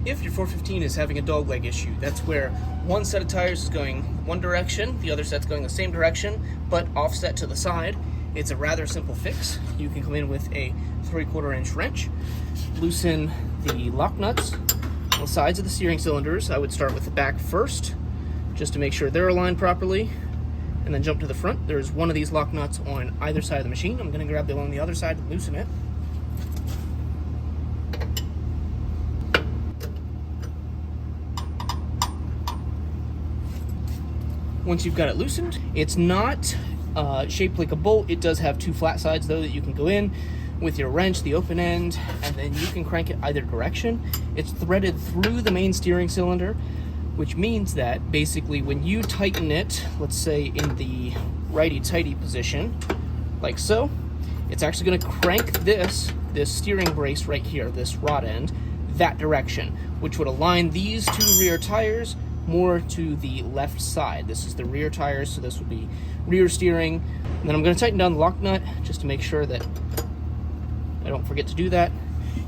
If your 415 is having a dogleg issue, that's where one set of tires is going one direction, the other set's going the same direction, but offset to the side, it's a rather simple fix. You can come in with a 3/4 inch wrench, loosen the lock nuts on the sides of the steering cylinders. I would start with the back first, just to make sure they're aligned properly, and then jump to the front. There's one of these lock nuts on either side of the machine. I'm gonna grab the one on the other side and loosen it. Once you've got it loosened, it's not shaped like a bolt. It does have two flat sides though that you can go in with your wrench, the open end, and then you can crank it either direction. It's threaded through the main steering cylinder, which means that basically when you tighten it, let's say in the righty-tighty position, like so, it's actually gonna crank this steering brace right here, this rod end, that direction, which would align these two rear tires more to the left side. This is the rear tires, so this would be rear steering. And then I'm going to tighten down the lock nut just to make sure that I don't forget to do that.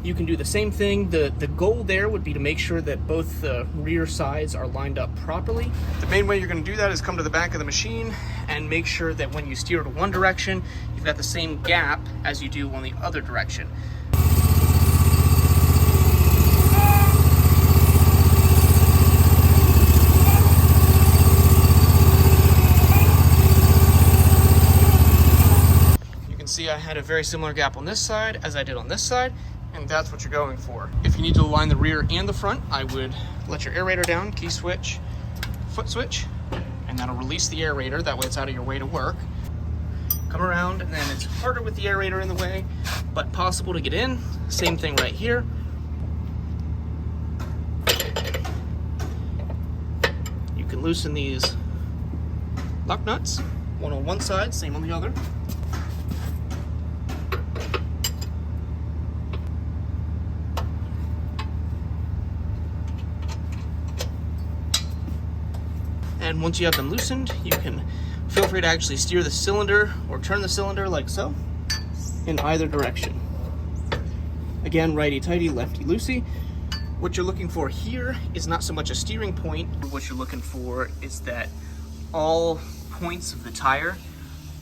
You can do the same thing. The goal there would be to make sure that both the rear sides are lined up properly. The main way you're going to do that is come to the back of the machine and make sure that when you steer to one direction, you've got the same gap as you do on the other direction. See, I had a very similar gap on this side as I did on this side, and that's what you're going for. If you need to align the rear and the front, I would let your aerator down, key switch, foot switch, and that'll release the aerator. That way it's out of your way to work. Come around, and then it's harder with the aerator in the way, but possible to get in. Same thing right here. You can loosen these lock nuts, one on one side, same on the other. And once you have them loosened, you can feel free to actually steer the cylinder or turn the cylinder like so in either direction. Again, righty-tighty, lefty-loosey. What you're looking for here is not so much a steering point. What you're looking for is that all points of the tire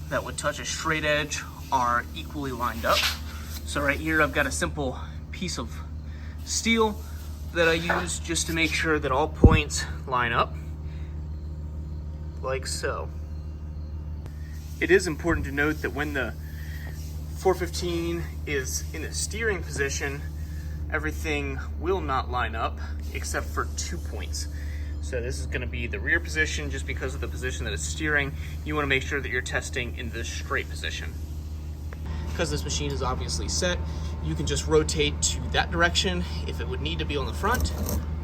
that would touch a straight edge are equally lined up. So right here, I've got a simple piece of steel that I use just to make sure that all points line up. Like so. It is important to note that when the 415 is in a steering position, everything will not line up except for 2 points. So this is going to be the rear position. Just because of the position that it's steering, you want to make sure that you're testing in the straight position. Because this machine is obviously set, you can just rotate to that direction if it would need to be on the front,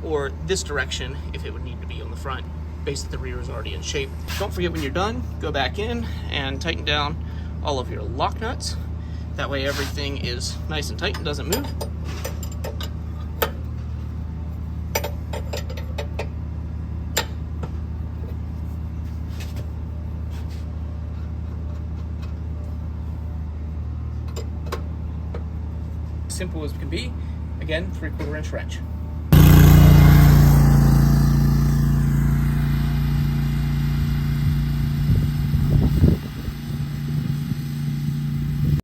or this direction if it would need to be on the front. Basically the rear is already in shape. Don't forget, when you're done, go back in and tighten down all of your lock nuts. That way everything is nice and tight and doesn't move. Simple as can be. Again, 3/4 inch wrench.